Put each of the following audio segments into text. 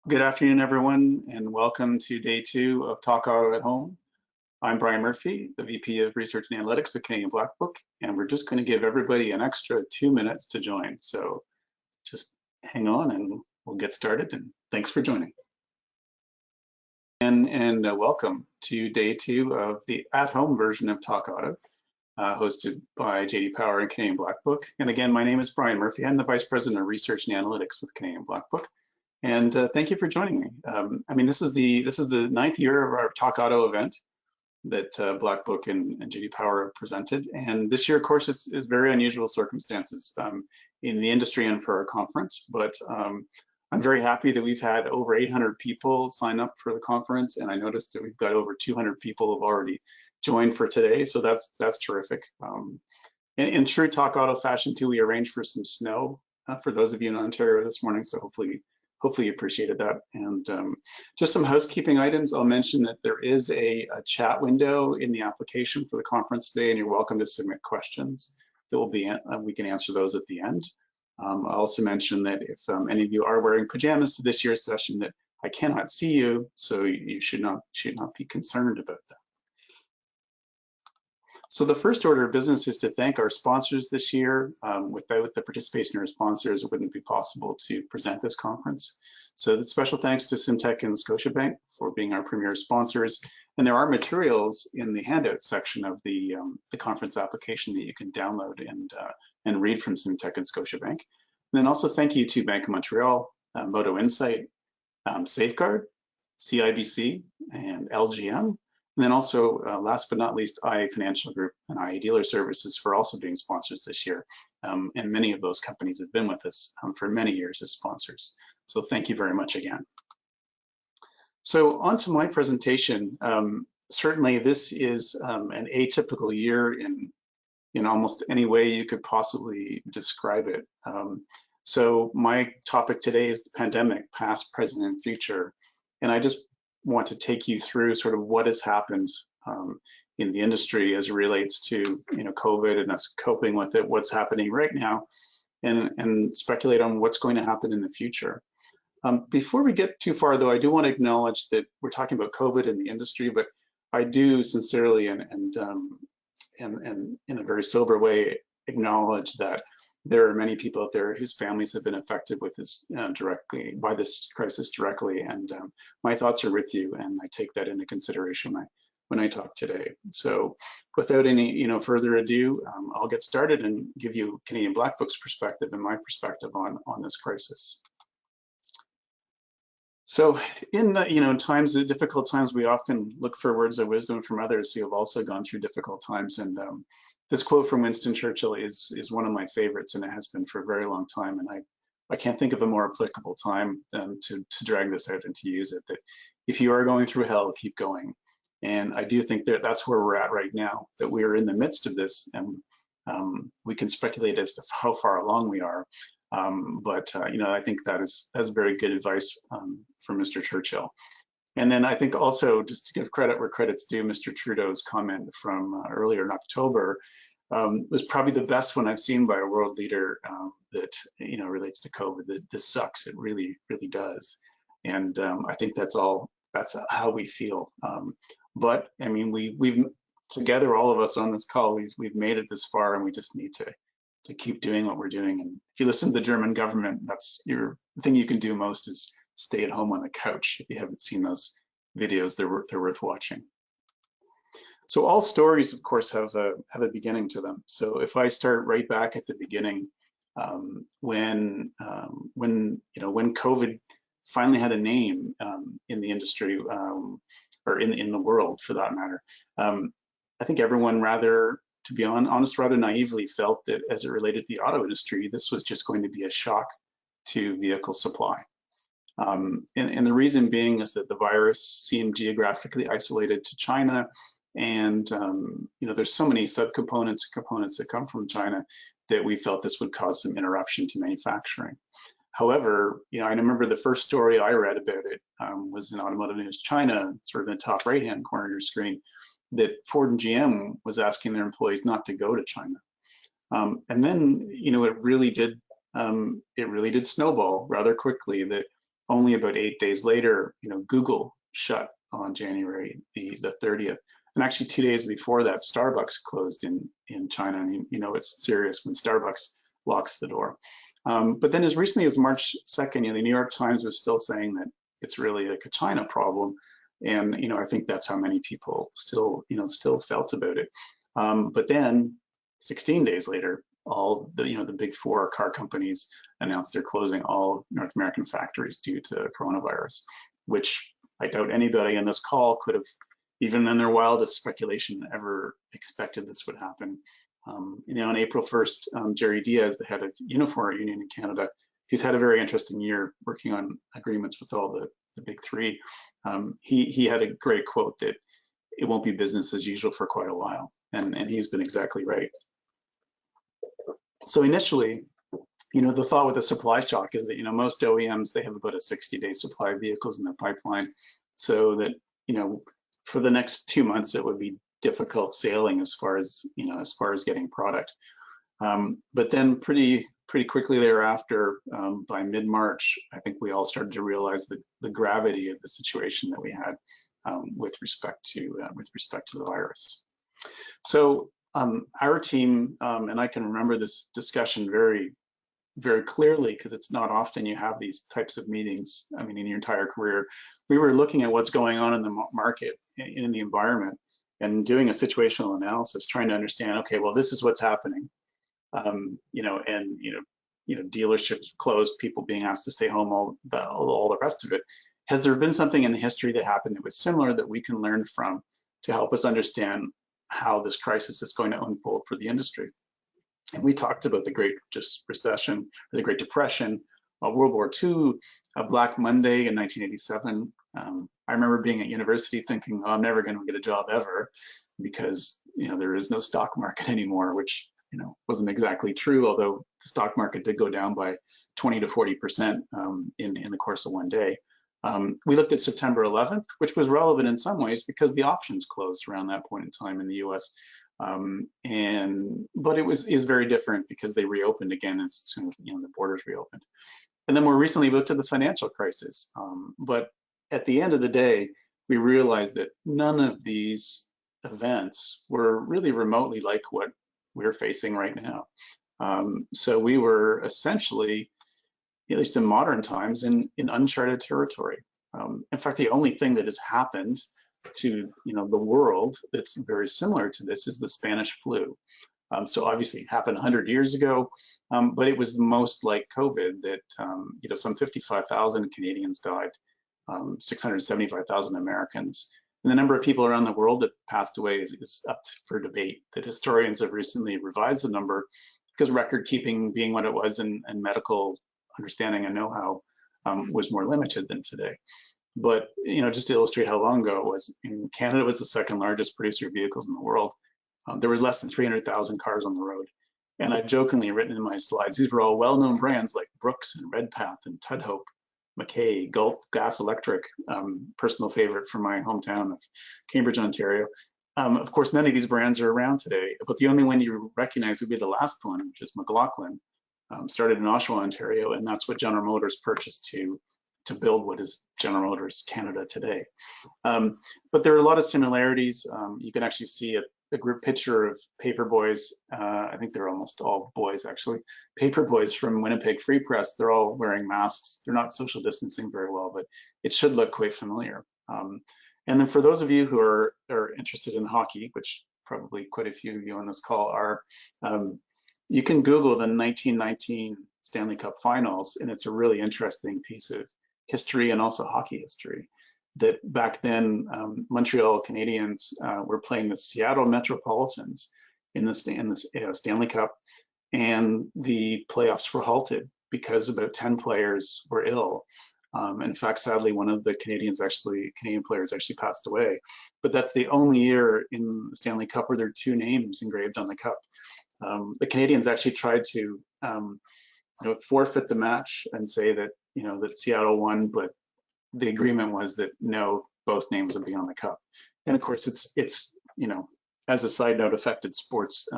Good afternoon, everyone, and welcome to day 2 of TalkAUTO at Home. I'm Brian Murphy, the VP of Research and Analytics at Canadian Black Book, and we're just going to give everybody an extra 2 minutes to join. So just hang on and we'll get started, and thanks for joining. And welcome to day 2 of the at-home version of TalkAUTO, hosted by JD Power and Canadian Black Book. And again, my name is Brian Murphy. I'm the Vice President of Research and Analytics with Canadian Black Book. And thank you for joining me. This is the 9th year of our TalkAUTO event that Black Book and JD Power have presented. And this year, of course, it's very unusual circumstances in the industry and for our conference. But I'm very happy that we've had over 800 people sign up for the conference, and I noticed that we've got over 200 people who have already joined for today. So that's terrific. In true TalkAUTO fashion, too, we arranged for some snow for those of you in Ontario this morning. So hopefully you appreciated that. And just some housekeeping items. I'll mention that there is a chat window in the application for the conference today, and you're welcome to submit questions that will be, we can answer those at the end. I'll also mention that if any of you are wearing pajamas to this year's session, that I cannot see you, so you should not be concerned about that. So the first order of business is to thank our sponsors this year. Without the participation of our sponsors, it wouldn't be possible to present this conference. So the special thanks to Simtech and Scotiabank for being our premier sponsors. And there are materials in the handout section of the conference application that you can download and read from Simtech and Scotiabank. And then also thank you to Bank of Montreal, Moto Insight, Safeguard, CIBC, and LGM. And then also, last but not least, IA Financial Group and IA Dealer Services for also being sponsors this year. And many of those companies have been with us for many years as sponsors. So thank you very much again. So on to my presentation. Certainly this is an atypical year in almost any way you could possibly describe it. So my topic today is the pandemic, past, present, and future. And I just want to take you through sort of what has happened in the industry as it relates to COVID and us coping with it, what's happening right now, and speculate on what's going to happen in the future. Before we get too far, though, I do want to acknowledge that we're talking about COVID in the industry, but I do sincerely and in a very sober way acknowledge that there are many people out there whose families have been affected with this by this crisis directly, and my thoughts are with you, and I take that into consideration when I talk today. So, without any further ado, I'll get started and give you Canadian Black Book's perspective and my perspective on this crisis. So, in difficult times, we often look for words of wisdom from others who have also gone through difficult times, and this quote from Winston Churchill is one of my favorites, and it has been for a very long time. And I can't think of a more applicable time to drag this out and to use it. That if you are going through hell, keep going. And I do think that that's where we're at right now. That we are in the midst of this, and we can speculate as to how far along we are. I think that is very good advice from Mr. Churchill. And then I think also, just to give credit where credit's due, Mr. Trudeau's comment from earlier in October was probably the best one I've seen by a world leader that relates to COVID. That this sucks. It really, really does. And I think that's how we feel. But I mean, we've together, all of us on this call, we've made it this far, and we just need to keep doing what we're doing. And if you listen to the German government, that's the thing you can do most is stay at home on the couch. If you haven't seen those videos, they're worth watching. So all stories, of course, have a beginning to them. So if I start right back at the beginning, when COVID finally had a name in the industry, or in the world for that matter, I think everyone to be honest, rather naively felt that as it related to the auto industry, this was just going to be a shock to vehicle supply. And the reason being is that the virus seemed geographically isolated to China, and there's so many subcomponents and components that come from China that we felt this would cause some interruption to manufacturing. However, I remember the first story I read about it was in Automotive News China, sort of in the top right-hand corner of your screen, that Ford and GM was asking their employees not to go to China. And then, it really did snowball rather quickly that only about 8 days later, Google shut on January the 30th. And actually 2 days before that, Starbucks closed in China. And it's serious when Starbucks locks the door. But then as recently as March 2nd, the New York Times was still saying that it's really like a China problem. And, I think that's how many people still felt about it. But then 16 days later, all the big four car companies announced they're closing all North American factories due to coronavirus, which I doubt anybody on this call could have, even in their wildest speculation, ever expected this would happen. On April 1st, Jerry Diaz, the head of the Unifor Union in Canada, who's had a very interesting year working on agreements with all the big three, he had a great quote that it won't be business as usual for quite a while, and he's been exactly right. So initially, the thought with the supply shock is that, most OEMs, they have about a 60-day supply of vehicles in their pipeline, so that, for the next 2 months, it would be difficult sailing as far as getting product. But then pretty quickly thereafter, by mid-March, I think we all started to realize the gravity of the situation that we had with respect to the virus. So our team, and I can remember this discussion very, very clearly, because it's not often you have these types of meetings. I mean, in your entire career, we were looking at what's going on in the market, in the environment, and doing a situational analysis, trying to understand, okay, well, this is what's happening. Dealerships closed, people being asked to stay home, all the rest of it. Has there been something in history that happened that was similar that we can learn from to help us understand how this crisis is going to unfold for the industry? And we talked about the Great Recession, or the Great Depression, World War II, Black Monday in 1987. I remember being at university thinking, oh, I'm never going to get a job ever, because there is no stock market anymore, which wasn't exactly true, although the stock market did go down by 20 to 40% in the course of one day. We looked at September 11th, which was relevant in some ways because the auctions closed around that point in time in the US. But it was very different because they reopened again as soon as the borders reopened. And then more recently, we looked at the financial crisis. But at the end of the day, we realized that none of these events were really remotely like what we're facing right now. So we were essentially, at least in modern times, in uncharted territory. In fact, the only thing that has happened to the world that's very similar to this is the Spanish flu. So obviously it happened 100 years ago, but it was the most like COVID that some 55,000 Canadians died, 675,000 Americans. And the number of people around the world that passed away is up for debate. That historians have recently revised the number because record keeping being what it was and medical understanding and know-how was more limited than today. But just to illustrate how long ago it was, Canada was the second largest producer of vehicles in the world. There was less than 300,000 cars on the road. And I've jokingly written in my slides, these were all well-known brands like Brooks and Redpath and Tudhope, McKay, Gulf Gas Electric, personal favorite from my hometown of Cambridge, Ontario. Of course, none of these brands are around today, but the only one you recognize would be the last one, which is McLaughlin, started in Oshawa, Ontario, and that's what General Motors purchased to build what is General Motors Canada today. But there are a lot of similarities. You can actually see a group picture of paper boys. I think they're almost all boys, actually. Paper boys from Winnipeg Free Press. They're all wearing masks. They're not social distancing very well, but it should look quite familiar. And then for those of you who are interested in hockey, which probably quite a few of you on this call are, you can Google the 1919 Stanley Cup Finals, and it's a really interesting piece of history and also hockey history. That back then, Montreal Canadiens were playing the Seattle Metropolitans in the Stanley Cup, and the playoffs were halted because about 10 players were ill. In fact, sadly, one of the Canadian players actually passed away. But that's the only year in the Stanley Cup where there are two names engraved on the cup. The Canadians actually tried to forfeit the match and say that that Seattle won, but the agreement was that no, both names would be on the cup. And of course, it's as a side note, affected sports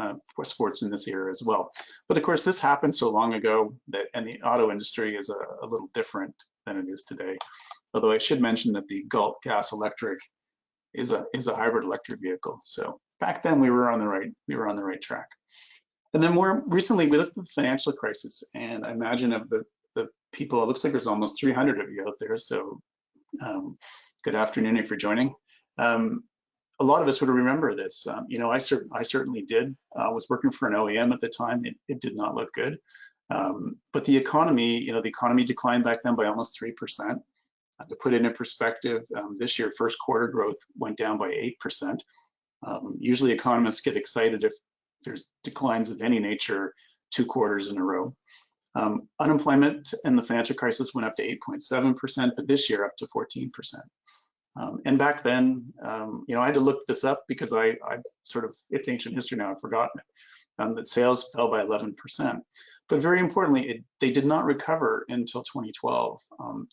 in this era as well. But of course, this happened so long ago and the auto industry is a little different than it is today. Although I should mention that the Galt gas electric is a hybrid electric vehicle. So back then we were on the right track. And then more recently, we looked at the financial crisis, and I imagine of the people, it looks like there's almost 300 of you out there. So good afternoon if you're joining. A lot of us would remember this. You know, I certainly did. I was working for an OEM at the time. It did not look good. But the economy, you know, the economy declined back then by almost 3%. To put it in perspective, this year, first quarter growth went down by 8%. Usually economists get excited if there's declines of any nature 2 quarters in a row. Unemployment in the financial crisis went up to 8.7%, but this year up to 14%. And back then, you know, I had to look this up because I sort of, it's ancient history now, I've forgotten it, that sales fell by 11%. But very importantly, they did not recover until 2012.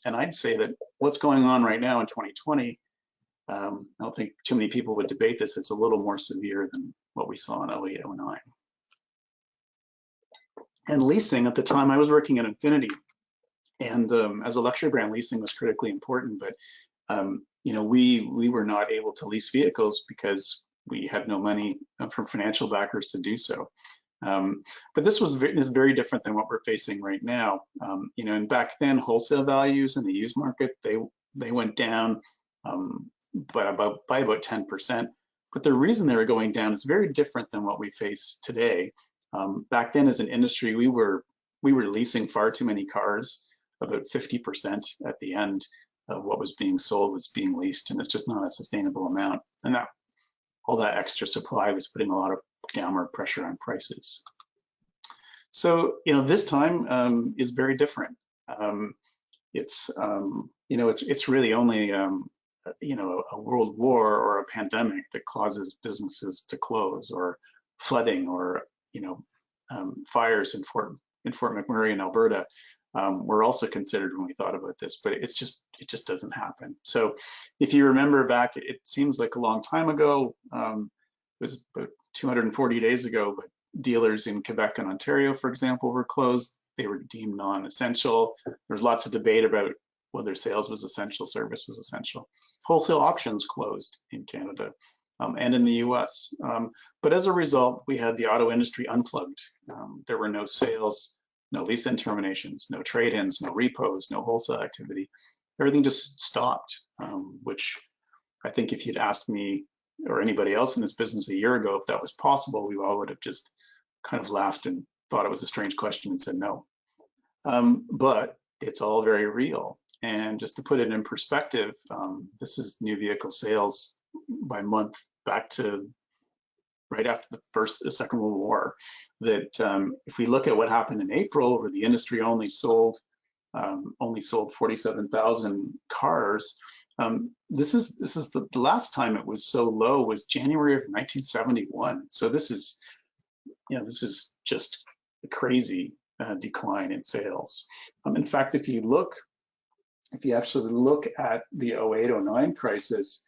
And I'd say that what's going on right now in 2020, I don't think too many people would debate this. It's a little more severe than what we saw in 08, 09. And leasing, at the time I was working at Infinity, and as a luxury brand, leasing was critically important, but you know, we were not able to lease vehicles because we had no money from financial backers to do so. But this is very different than what we're facing right now. You know, and back then, wholesale values in the used market, they went down by about 10%. But the reason they were going down is very different than what we face today. Back then, as an industry, we were leasing far too many cars. About 50% at the end of what was being sold was being leased, and it's just not a sustainable amount. And that all that extra supply was putting a lot of downward pressure on prices. So, you know, this time is very different. It's you know, it's really only you know, a world war or a pandemic that causes businesses to close, or flooding, or you know, fires in Fort McMurray in Alberta. Were also considered when we thought about this, but it just doesn't happen. So if you remember back, it seems like a long time ago, it was about 240 days ago, but dealers in Quebec and Ontario, for example, were closed. They were deemed non-essential. There was lots of debate about whether sales was essential, service was essential. Wholesale auctions closed in Canada and in the US. But as a result, we had the auto industry unplugged. There were no sales, no lease end terminations, no trade-ins, no repos, no wholesale activity. Everything just stopped, which I think if you'd asked me or anybody else in this business a year ago if that was possible, we all would have just kind of laughed and thought it was a strange question and said no. But it's all very real. And just to put it in perspective, this is new vehicle sales by month back to right after the Second World War. That if we look at what happened in April, where the industry only sold 47,000 cars, this is the last time it was so low was January of 1971. So this is, you know, this is just a crazy decline in sales. In fact, if you actually look at the 08-09 crisis,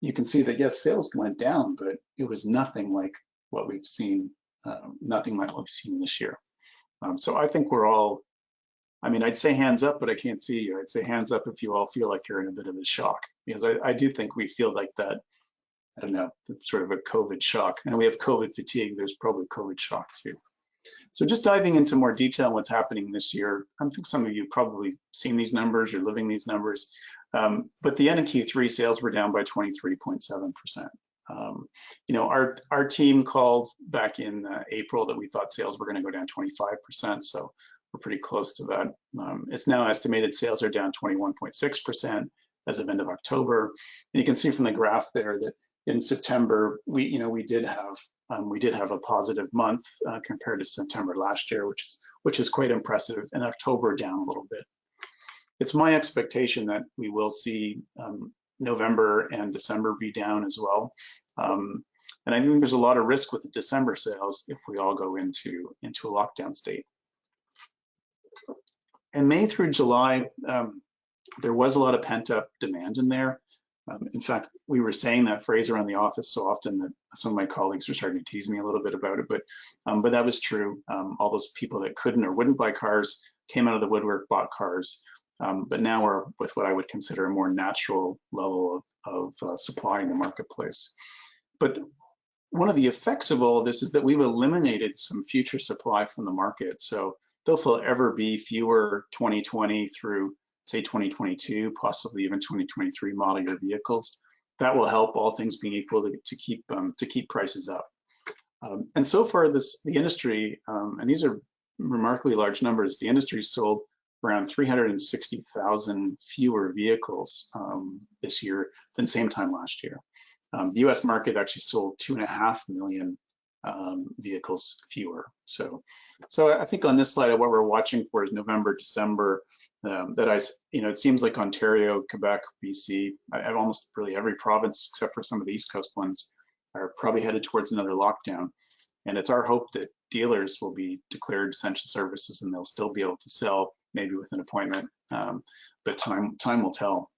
you can see that yes, sales went down, but it was nothing like what we've seen. Nothing like what we've seen this year. So I think we're all, I mean, I'd say hands up, but I can't see you. I'd say hands up if you all feel like you're in a bit of a shock, because I do think we feel like that, I don't know, sort of a COVID shock. And we have COVID fatigue, there's probably COVID shock too. So just diving into more detail on what's happening this year, I think some of you probably seen these numbers, you're living these numbers, but the end of Q3 sales were down by 23.7%. You know, our team called back in April that we thought sales were going to go down 25%, so we're pretty close to that. It's now estimated sales are down 21.6% as of end of October. And you can see from the graph there that in September we did have a positive month compared to September last year, which is quite impressive. And October down a little bit. It's my expectation that we will see November and December be down as well. And I think there's a lot of risk with the December sales if we all go into a lockdown state. In May through July, there was a lot of pent-up demand in there. In fact, we were saying that phrase around the office so often that some of my colleagues were starting to tease me a little bit about it, but that was true. All those people that couldn't or wouldn't buy cars came out of the woodwork, bought cars. but now we're with what I would consider a more natural level of supply in the marketplace. But one of the effects of all of this is that we've eliminated some future supply from the market. So there'll forever be fewer 2020 through, say, 2022, possibly even 2023 model year vehicles. That will help, all things being equal, to keep prices up. And so far, the industry, and these are remarkably large numbers, the industry sold around 360,000 fewer vehicles this year than same time last year. The US market actually sold 2.5 million vehicles fewer. So I think on this slide, what we're watching for is November, December, it seems like Ontario, Quebec, BC, almost really every province except for some of the East Coast ones are probably headed towards another lockdown. And it's our hope that dealers will be declared essential services and they'll still be able to sell, maybe with an appointment, but time will tell.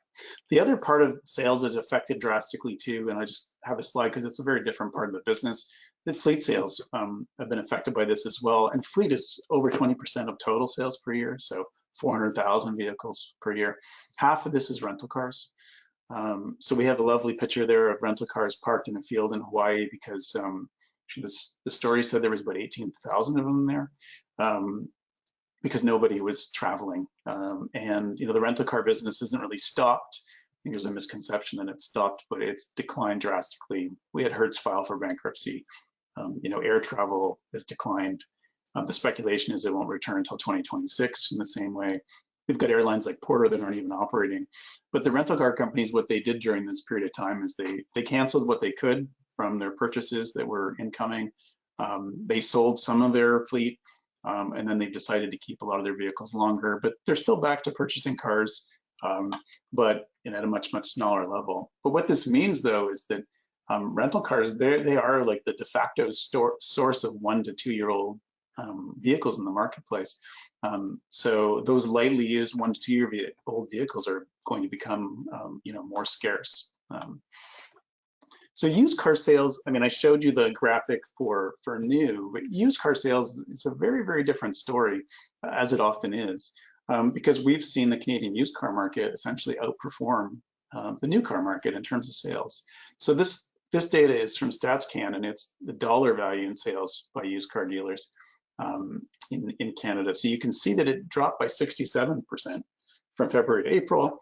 The other part of sales is affected drastically too, and I just have a slide because it's a very different part of the business. The fleet sales have been affected by this as well, and fleet is over 20% of total sales per year, so 400,000 vehicles per year. Half of this is rental cars. So we have a lovely picture there of rental cars parked in a field in Hawaii because the story said there was about 18,000 of them there. Because nobody was traveling. And the rental car business isn't really stopped. I think there's a misconception that it's stopped, but it's declined drastically. We had Hertz file for bankruptcy. Air travel has declined. The speculation is it won't return until 2026 in the same way. We've got airlines like Porter that aren't even operating. But the rental car companies, what they did during this period of time is they canceled what they could from their purchases that were incoming. They sold some of their fleet. And then they've decided to keep a lot of their vehicles longer, but they're still back to purchasing cars, but at a much, much smaller level. But what this means, though, is that rental cars, they are like the de facto source of 1 to 2 year old vehicles in the marketplace. So those lightly used 1 to 2 year old vehicles are going to become more scarce. So used car sales, I showed you the graphic for new, but used car sales is a very, very different story, as it often is, because we've seen the Canadian used car market essentially outperform the new car market in terms of sales. So this data is from StatsCan, and it's the dollar value in sales by used car dealers in Canada. So you can see that it dropped by 67% from February to April,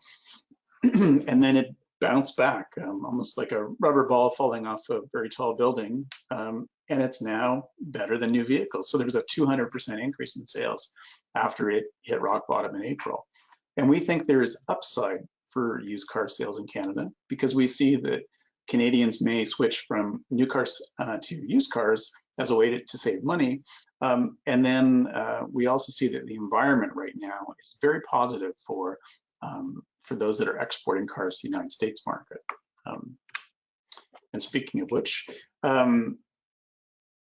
and then it bounced back, almost like a rubber ball falling off a very tall building, and it's now better than new vehicles. So there's a 200% increase in sales after it hit rock bottom in April. And we think there is upside for used car sales in Canada because we see that Canadians may switch from new cars to used cars as a way to save money. And then we also see that the environment right now is very positive for those that are exporting cars to the United States market. And speaking of which,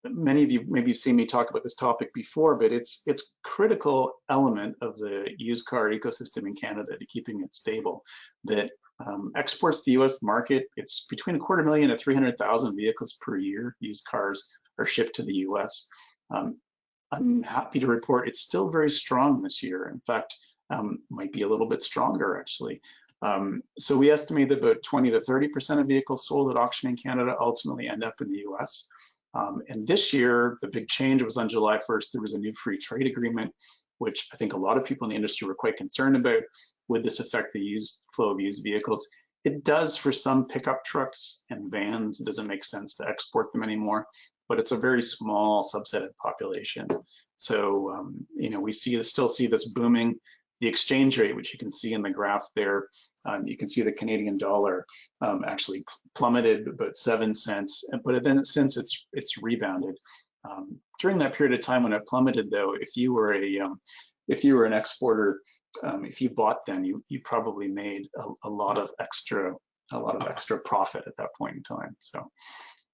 many of you maybe have seen me talk about this topic before, but it's critical element of the used car ecosystem in Canada to keeping it stable. That exports to the US market, it's between 250,000 to 300,000 vehicles per year. Used cars are shipped to the US. I'm happy to report it's still very strong this year. In fact, might be a little bit stronger actually. So we estimate that about 20 to 30% of vehicles sold at auction in Canada ultimately end up in the US. And this year, the big change was on July 1st, there was a new free trade agreement, which I think a lot of people in the industry were quite concerned about. Would this affect the flow of used vehicles? It does for some pickup trucks and vans. It doesn't make sense to export them anymore, but it's a very small subset of the population. So, we still see this booming. The exchange rate, which you can see in the graph there, you can see the Canadian dollar actually plummeted about 7 cents, but then since it's rebounded. During that period of time when it plummeted, though, if you were an exporter, if you bought then, you probably made a lot of extra profit at that point in time. So,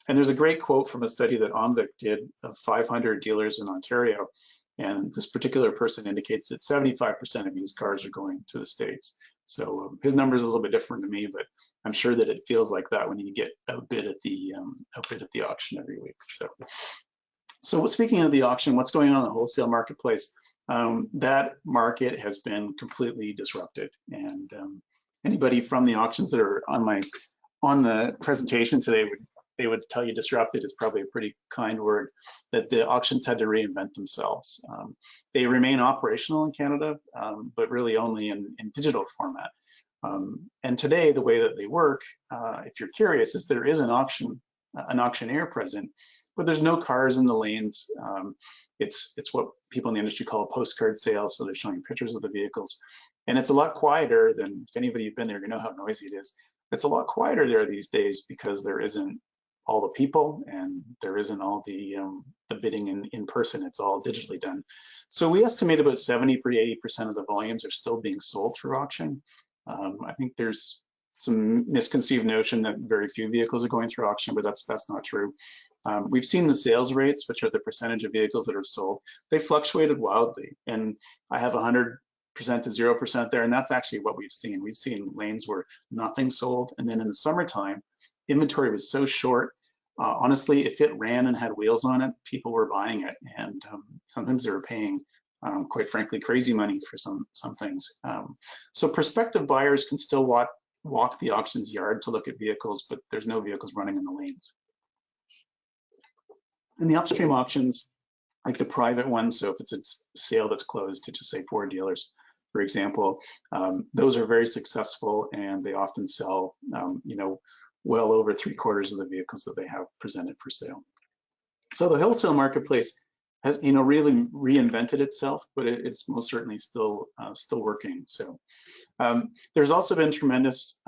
and there's a great quote from a study that OMVIC did of 500 dealers in Ontario. And this particular person indicates that 75% of used cars are going to the States. So his number is a little bit different to me, but I'm sure that it feels like that when you get outbid at the auction every week. So speaking of the auction, what's going on in the wholesale marketplace? that market has been completely disrupted. And anybody from the auctions that are on the presentation today would tell you disrupted is probably a pretty kind word, that the auctions had to reinvent themselves. They remain operational in Canada, but really only in digital format. And today, the way that they work, if you're curious, is there is an auctioneer present, but there's no cars in the lanes. It's what people in the industry call a postcard sale, so they're showing pictures of the vehicles. And it's a lot quieter than, if anybody who's been there, you know how noisy it is. It's a lot quieter there these days because there isn't all the people and there isn't all the bidding in person. It's all digitally done. So we estimate about 70 or 80% of the volumes are still being sold through auction. I think there's some misconceived notion that very few vehicles are going through auction, but that's not true. We've seen the sales rates, which are the percentage of vehicles that are sold. They fluctuated wildly, and I have 100% to 0% there, and that's actually what we've seen. We've seen lanes where nothing sold, and then in the summertime, inventory was so short. Honestly, if it ran and had wheels on it, people were buying it, and sometimes they were paying, quite frankly, crazy money for some things. So prospective buyers can still walk the auctions yard to look at vehicles, but there's no vehicles running in the lanes. In the upstream auctions, like the private ones, so if it's a sale that's closed to just say 4 dealers, for example, those are very successful, and they often sell, well over 3/4 of the vehicles that they have presented for sale. So the wholesale marketplace has, really reinvented itself, but it's most certainly still working. So there's also been tremendous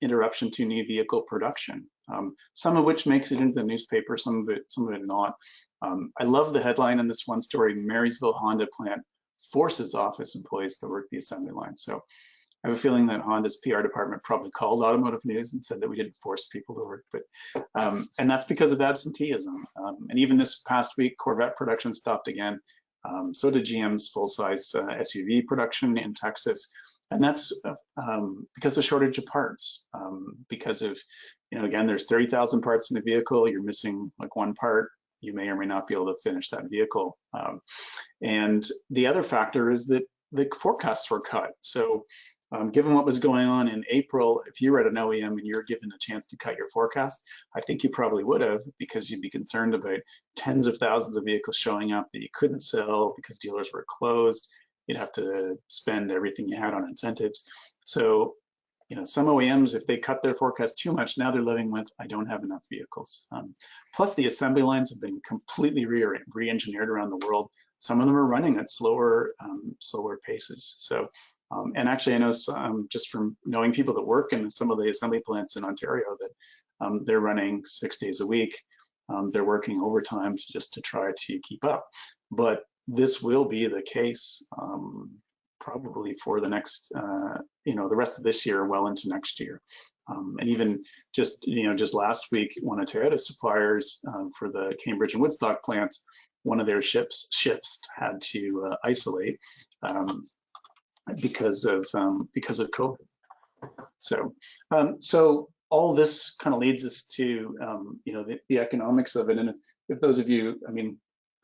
interruption to new vehicle production, some of which makes it into the newspaper, some of it not. I love the headline in this one story: Marysville Honda plant forces office employees to work the assembly line. So I have a feeling that Honda's PR department probably called Automotive News and said that we didn't force people to work, but and that's because of absenteeism. And even this past week, Corvette production stopped again. So did GM's full-size SUV production in Texas, and that's because of shortage of parts. Because of, again, there's 30,000 parts in the vehicle. You're missing like one part, you may or may not be able to finish that vehicle. And the other factor is that the forecasts were cut. So given what was going on in April, if you were at an OEM and you're given a chance to cut your forecast, I think you probably would have, because you'd be concerned about tens of thousands of vehicles showing up that you couldn't sell because dealers were closed. You'd have to spend everything you had on incentives. So, some OEMs, if they cut their forecast too much, now they're living with, I don't have enough vehicles. Plus the assembly lines have been completely re-engineered around the world. Some of them are running at slower paces. So, and actually I know just from knowing people that work in some of the assembly plants in Ontario that they're running 6 days a week. They're working overtime just to try to keep up. But this will be the case probably for the next, the rest of this year, well into next year. And even just last week, one of Toyota's suppliers for the Cambridge and Woodstock plants, one of their shifts had to isolate because of COVID. So, so all this kind of leads us to the economics of it. And if those of you,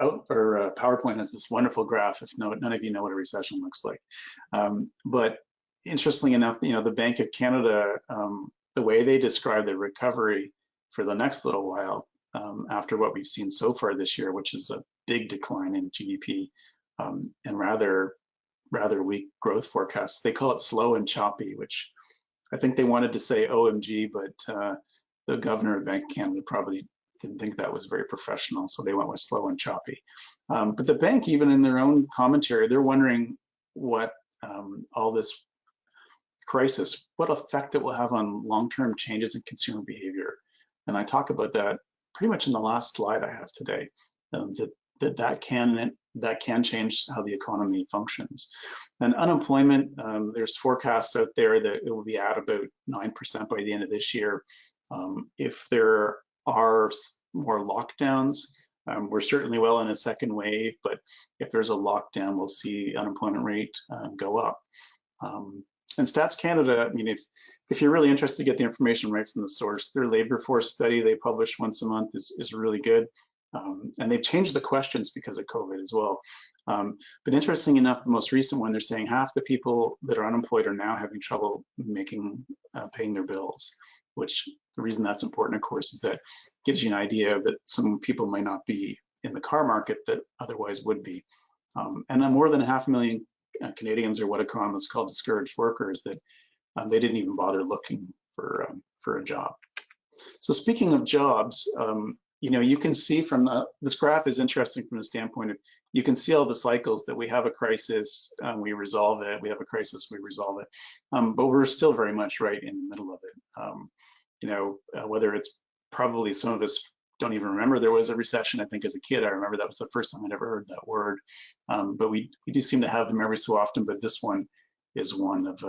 PowerPoint has this wonderful graph, if none of you know what a recession looks like. But interestingly enough, the Bank of Canada, the way they describe the recovery for the next little while, after what we've seen so far this year, which is a big decline in GDP and rather weak growth forecasts, they call it slow and choppy, which I think they wanted to say OMG, but the governor of Bank of Canada probably didn't think that was very professional, so they went with slow and choppy. But the bank, even in their own commentary, they're wondering what all this crisis, what effect it will have on long-term changes in consumer behavior. And I talk about that pretty much in the last slide I have today, that can change how the economy functions. And unemployment, there's forecasts out there that it will be at about 9% by the end of this year. If there are more lockdowns, we're certainly well in a second wave, but if there's a lockdown, we'll see unemployment rate go up. And Stats Canada, if you're really interested to get the information right from the source, their labor force study they publish once a month is really good. And they've changed the questions because of COVID as well. But interesting enough, the most recent one, they're saying half the people that are unemployed are now having trouble paying their bills, which the reason that's important, of course, is that gives you an idea that some people might not be in the car market that otherwise would be. And then more than 500,000 Canadians are what economists call discouraged workers, that they didn't even bother looking for a job. So speaking of jobs, you can see from this graph is interesting from the standpoint of, you can see all the cycles that we have a crisis, we resolve it, we have a crisis, we resolve it, but we're still very much right in the middle of it. Whether it's probably some of us don't even remember there was a recession. I think as a kid, I remember that was the first time I'd ever heard that word, but we do seem to have them every so often, but this one is one of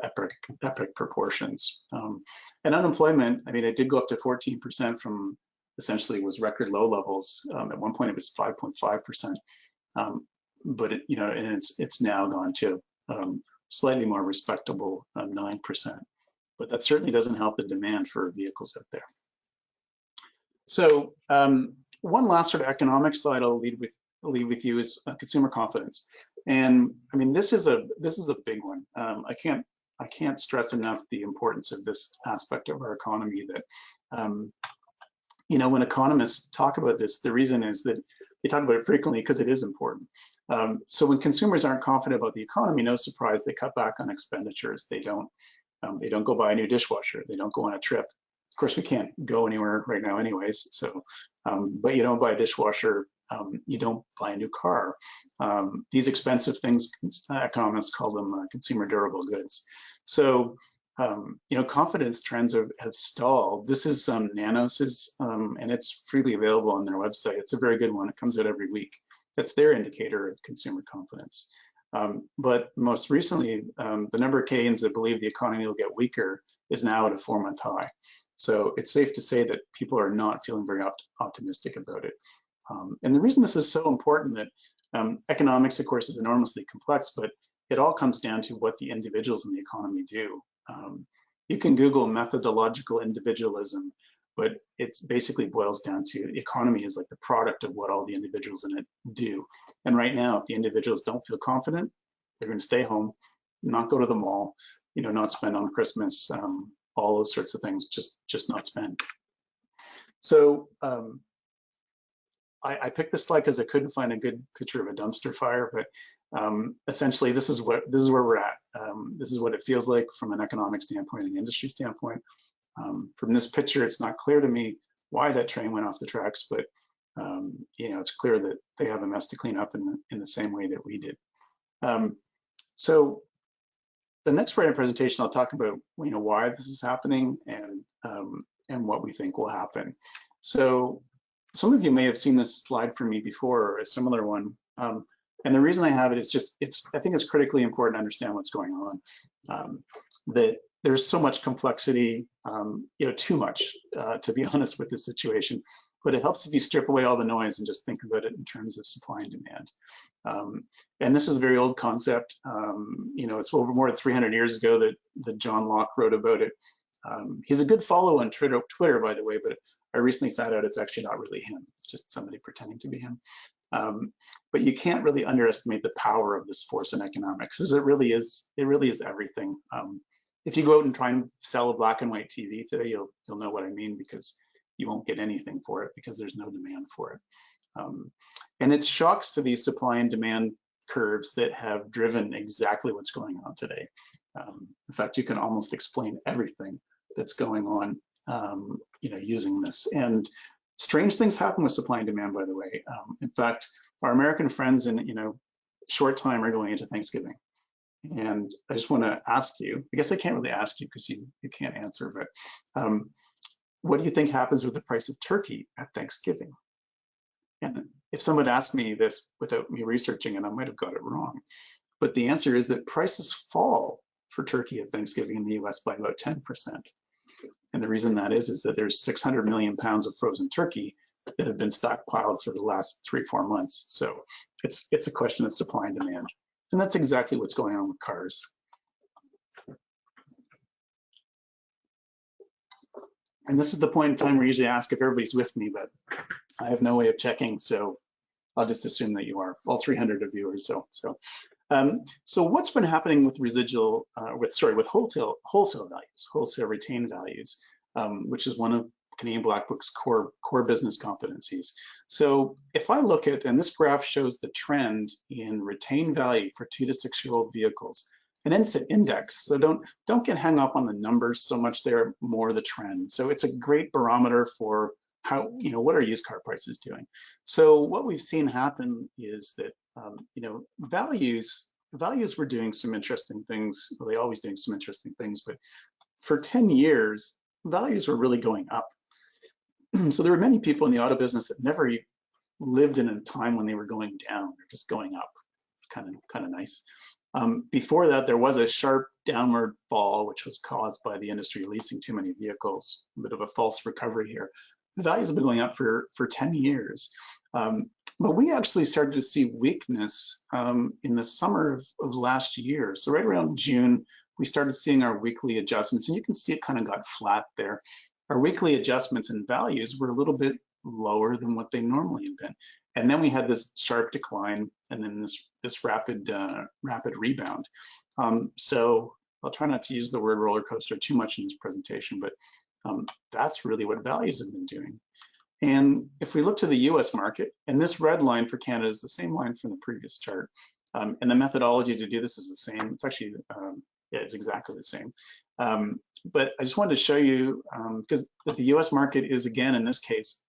epic proportions. And unemployment, I mean, it did go up to 14% from essentially was record low levels. At one point it was 5.5%, but it's now gone to slightly more respectable 9%. But that certainly doesn't help the demand for vehicles out there. So one last sort of economic slide I'll leave with you is consumer confidence. And I mean, this is a big one. I can't stress enough the importance of this aspect of our economy. That when economists talk about this, the reason is that they talk about it frequently because it is important. So when consumers aren't confident about the economy, no surprise, they cut back on expenditures. They don't go buy a new dishwasher. They don't go on a trip. Of course, we can't go anywhere right now anyways. So, but you don't buy a dishwasher. You don't buy a new car. These expensive things, economists call them consumer durable goods. So, confidence trends have stalled. This is Nanos's, and it's freely available on their website. It's a very good one. It comes out every week. That's their indicator of consumer confidence. But most recently, the number of Canadians that believe the economy will get weaker is now at a 4-month high. So it's safe to say that people are not feeling very optimistic about it. And the reason this is so important, that economics, of course, is enormously complex, but it all comes down to what the individuals in the economy do. You can Google methodological individualism, but it basically boils down to economy is like the product of what all the individuals in it do. And right now, if the individuals don't feel confident, they're going to stay home, not go to the mall, not spend on Christmas, all those sorts of things, just not spend. So I picked this slide because I couldn't find a good picture of a dumpster fire, but essentially this is where we're at. This is what it feels like from an economic standpoint and industry standpoint. From this picture, it's not clear to me why that train went off the tracks, but it's clear that they have a mess to clean up in the same way that we did. So the next part of the presentation, I'll talk about why this is happening and what we think will happen. So some of you may have seen this slide from me before, or a similar one. And the reason I have it is I think it's critically important to understand what's going on. That there's so much complexity, too much, to be honest with this situation. But it helps if you strip away all the noise and just think about it in terms of supply and demand. And this is a very old concept. It's over more than 300 years ago that John Locke wrote about it. He's a good follow on Twitter, by the way, but I recently found out it's actually not really him. It's just somebody pretending to be him. But you can't really underestimate the power of this force in economics, because it really is everything. If you go out and try and sell a black and white TV today, you'll know what I mean, because you won't get anything for it because there's no demand for it. And it's shocks to these supply and demand curves that have driven exactly what's going on today. In fact, you can almost explain everything that's going on, using this. And strange things happen with supply and demand, by the way. In fact, our American friends in short time are going into Thanksgiving. And I just want to ask you, I guess I can't really ask you because you can't answer, but what do you think happens with the price of turkey at Thanksgiving? And if someone asked me this without me researching it, I might have got it wrong. But the answer is that prices fall for turkey at Thanksgiving in the US by about 10%. And the reason that is that there's 600 million pounds of frozen turkey that have been stockpiled for the last 3-4 months. So it's a question of supply and demand. And that's exactly what's going on with cars. And this is the point in time where I usually ask if everybody's with me, but I have no way of checking, so I'll just assume that you are, all 300 of you or so. So what's been happening with residual, with wholesale values, wholesale retained values, which is one of Canadian Black Book's core business competencies. So if I look at, and this graph shows the trend in retained value for 2 to 6 year old vehicles, and then it's an index. So don't get hung up on the numbers so much, they're more the trend. So it's a great barometer for how, what are used car prices doing? So what we've seen happen is that, values were doing some interesting things. Well, they always doing some interesting things, but for 10 years, values were really going up. So there were many people in the auto business that never lived in a time when they were going down, they're just going up. Kind of nice. Before that, there was a sharp downward fall, which was caused by the industry leasing too many vehicles, a bit of a false recovery here. The values have been going up for 10 years. But we actually started to see weakness in the summer of last year. So right around June, we started seeing our weekly adjustments, and you can see it kind of got flat there. Our weekly adjustments and values were a little bit lower than what they normally have been. And then we had this sharp decline and then this rapid rebound. So I'll try not to use the word roller coaster too much in this presentation, but that's really what values have been doing. And if we look to the US market, and this red line for Canada is the same line from the previous chart, and the methodology to do this is the same. It's actually, yeah, it's exactly the same. But I just wanted to show you, because the US market is, again, in this case,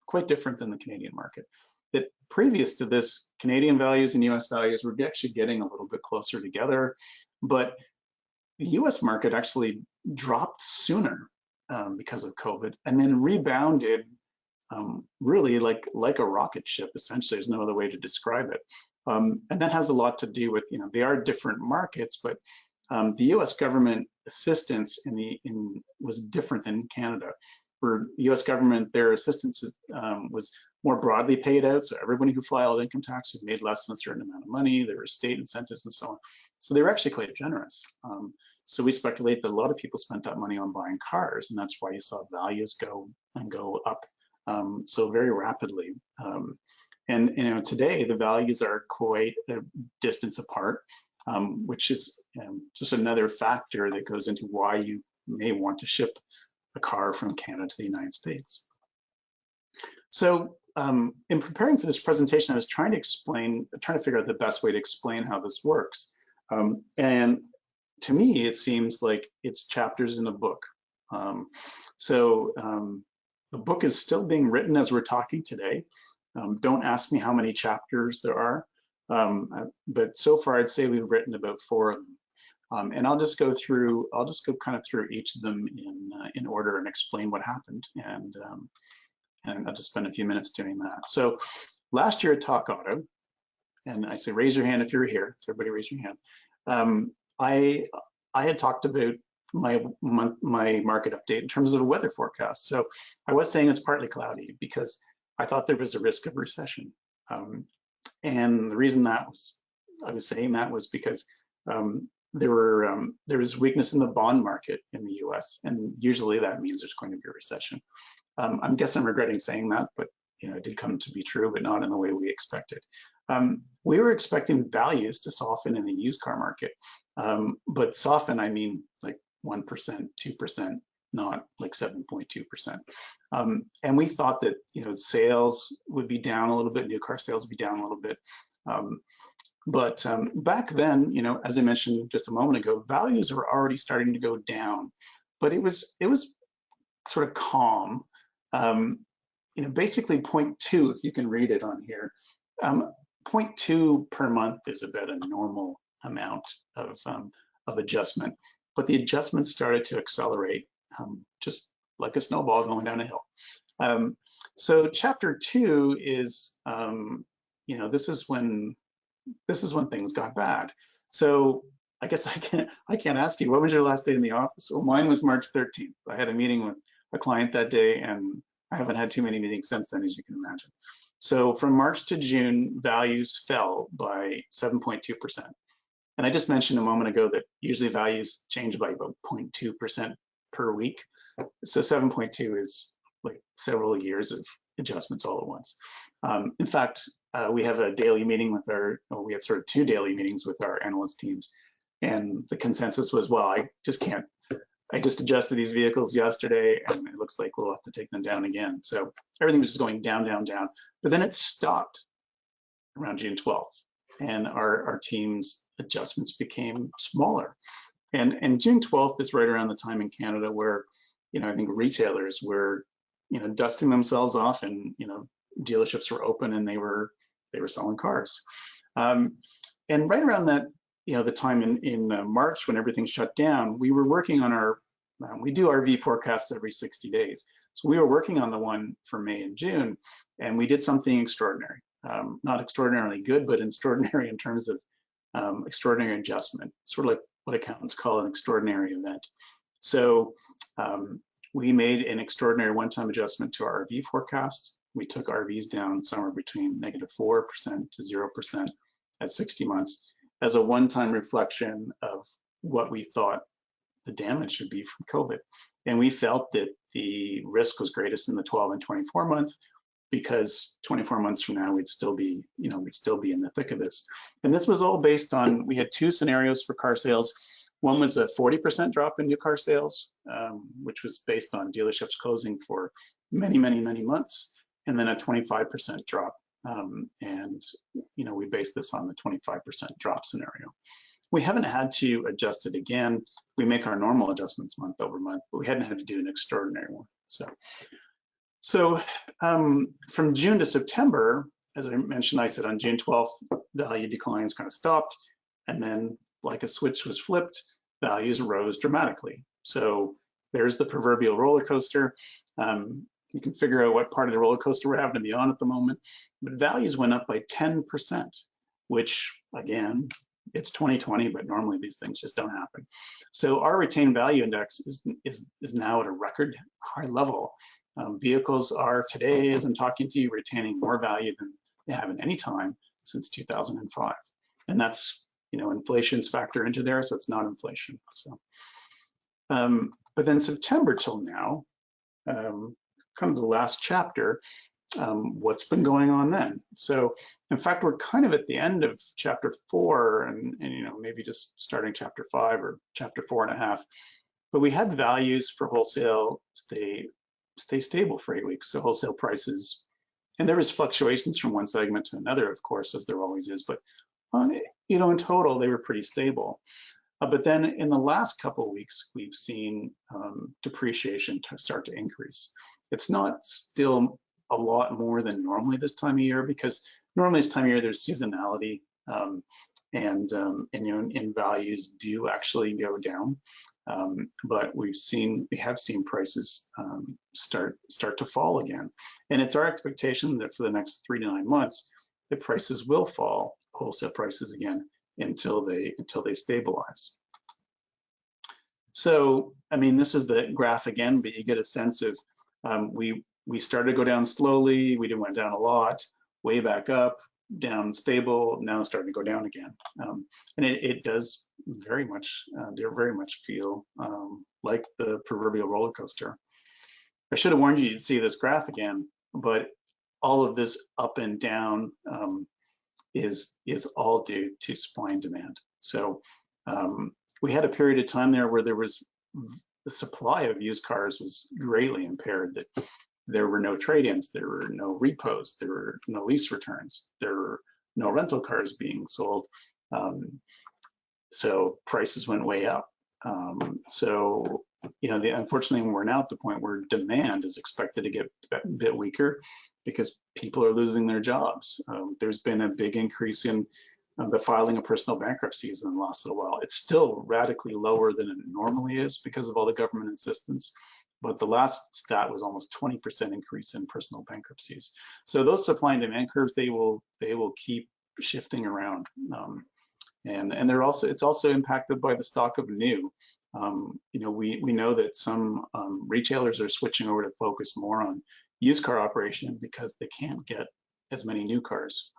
quite different than the Canadian market. That previous to this, Canadian values and US values were actually getting a little bit closer together, but the US market actually dropped sooner because of COVID, and then rebounded really like a rocket ship, essentially. There's no other way to describe it. And that has a lot to do with, they are different markets, but the US government assistance was different than Canada. For the US government, their assistance was more broadly paid out. So everybody who filed income tax who made less than a certain amount of money, there were state incentives and so on. So they were actually quite generous. So we speculate that a lot of people spent that money on buying cars, and that's why you saw values go up so very rapidly. And today the values are quite a distance apart, which is just another factor that goes into why you may want to ship a car from Canada to the United States. So in preparing for this presentation, I was trying to figure out the best way to explain how this works. And to me, it seems like it's chapters in a book. The book is still being written as we're talking today. Don't ask me how many chapters there are, but so far I'd say we've written about 4 of them. And I'll just go kind of through each of them in order and explain what happened. And I'll just spend a few minutes doing that. So last year at TalkAUTO, and I say raise your hand if you're here, so everybody raise your hand. I had talked about my market update in terms of a weather forecast. So I was saying it's partly cloudy because I thought there was a risk of recession. And the reason I was saying that was because there was weakness in the bond market in the US, and usually that means there's going to be a recession. I guess I'm regretting saying that, but it did come to be true, but not in the way we expected. We were expecting values to soften in the used car market, but soften, I mean like 1%, 2%, not like 7.2%. And we thought that sales would be down a little bit, new car sales would be down a little bit. But back then, as I mentioned just a moment ago, values were already starting to go down, but it was sort of calm. Basically 0.2, if you can read it on here, 0.2 per month is about a normal amount of adjustment, but the adjustment started to accelerate, just like a snowball going down a hill. So chapter 2 is, this is when things got bad. So I guess I can't ask you, what was your last day in the office? Well, mine was March 13th. I had a meeting with a client that day, and I haven't had too many meetings since then, as you can imagine. So from March to June, values fell by 7.2%. And I just mentioned a moment ago that usually values change by about 0.2% per week. So 7.2 is like several years of adjustments all at once. In fact, we have a daily meeting with we have sort of 2 daily meetings with our analyst teams. And the consensus was, well, I just adjusted these vehicles yesterday and it looks like we'll have to take them down again. So everything was just going down, down, down. But then it stopped around June 12th and our team's adjustments became smaller. And June 12th is right around the time in Canada where, I think retailers were, dusting themselves off and, dealerships were open and they were selling cars. And right around that, the time in March when everything shut down, we were working on we do RV forecasts every 60 days. So we were working on the one for May and June, and we did something extraordinary. Not extraordinarily good, but extraordinary in terms of extraordinary adjustment, sort of like what accountants call an extraordinary event. So we made an extraordinary one-time adjustment to our RV forecast. We took RVs down somewhere between -4% to 0% at 60 months as a one-time reflection of what we thought the damage should be from COVID. And we felt that the risk was greatest in the 12 and 24 month, because 24 months from now, we'd still be in the thick of this. And this was all based on, we had 2 scenarios for car sales. One was a 40% drop in new car sales, which was based on dealerships closing for many, many, many months, and then a 25% drop. We based this on the 25% drop scenario. We haven't had to adjust it again. We make our normal adjustments month over month, but we hadn't had to do an extraordinary one. So from June to September, as I mentioned, I said on June 12th, value declines kind of stopped. And then like a switch was flipped, values rose dramatically. So there's the proverbial roller coaster. You can figure out what part of the roller coaster we're having to be on at the moment. But values went up by 10%, which again, it's 2020, but normally these things just don't happen. So our retained value index is now at a record high level. Vehicles are today, as I'm talking to you, retaining more value than they have in any time since 2005. And that's, inflation's factor into there, so it's not inflation. So, but then September till now, kind of the last chapter, what's been going on then? So in fact, we're kind of at the end of chapter 4 and maybe just starting chapter 5 or chapter 4.5, but we had values for wholesale stay stable for 8 weeks. So wholesale prices, and there was fluctuations from one segment to another, of course, as there always is, but in total, they were pretty stable. But then in the last couple of weeks, we've seen depreciation start to increase. It's not still a lot more than normally this time of year, because normally this time of year there's seasonality, and values do actually go down. But we have seen prices start to fall again, and it's our expectation that for the next 3 to 9 months, the prices will fall, wholesale prices again, until they stabilize. So, I mean, this is the graph again, but you get a sense of we started to go down slowly. We went down a lot, way back up, down stable, now starting to go down again. And it does very much feel like the proverbial roller coaster. I should have warned you to see this graph again, but all of this up and down is all due to supply and demand. So we had a period of time there where the supply of used cars was greatly impaired, that there were no trade-ins, there were no repos, there were no lease returns, there were no rental cars being sold. So prices went way up. Unfortunately, we're now at the point where demand is expected to get a bit weaker because people are losing their jobs. There's been a big increase in the filing of personal bankruptcies in the last little while. It's still radically lower than it normally is because of all the government assistance, but the last stat was almost 20% increase in personal bankruptcies. So those supply and demand curves, they will keep shifting around, and it's also impacted by the stock of new. We know that some retailers are switching over to focus more on used car operation because they can't get as many new cars.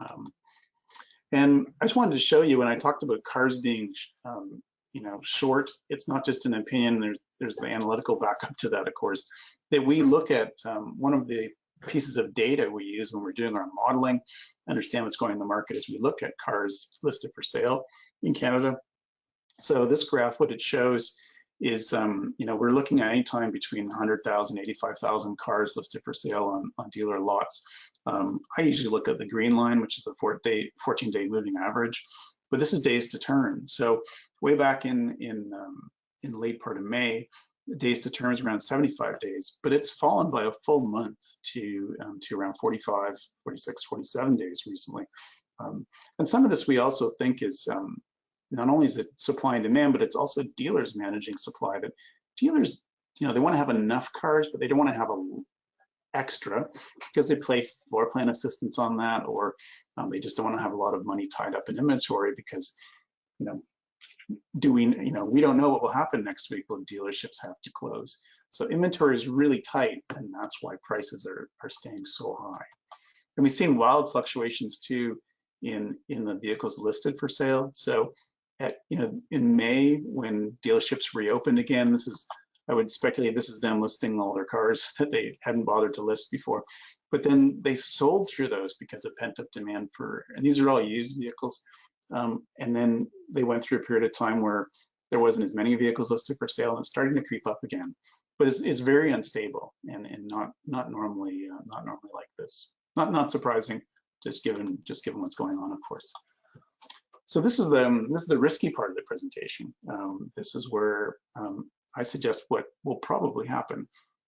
And I just wanted to show you, when I talked about cars being short, it's not just an opinion. There's the analytical backup to that, of course, that we look at. One of the pieces of data we use when we're doing our modeling, understand what's going on in the market as we look at cars listed for sale in Canada. So this graph, what it shows is, we're looking at any time between 100,000, 85,000 cars listed for sale on dealer lots. I usually look at the green line, which is the 14-day moving average, but this is days to turn. So way back in late part of May, days to turn is around 75 days, but it's fallen by a full month to around 45, 46, 47 days recently. And some of this we also think is, not only is it supply and demand, but it's also dealers managing supply. That dealers, they want to have enough cars, but they don't want to have a extra because they play floor plan assistance on that, or they just don't want to have a lot of money tied up in inventory because, we don't know what will happen next week when dealerships have to close. So inventory is really tight, and that's why prices are staying so high. And we've seen wild fluctuations too in the vehicles listed for sale. So in May, when dealerships reopened again, I would speculate this is them listing all their cars that they hadn't bothered to list before. But then they sold through those because of pent-up demand and these are all used vehicles. And then they went through a period of time where there wasn't as many vehicles listed for sale, and it's starting to creep up again. But it's very unstable and not normally like this. Not surprising, just given what's going on, of course. So this is the risky part of the presentation. This is where I suggest what will probably happen.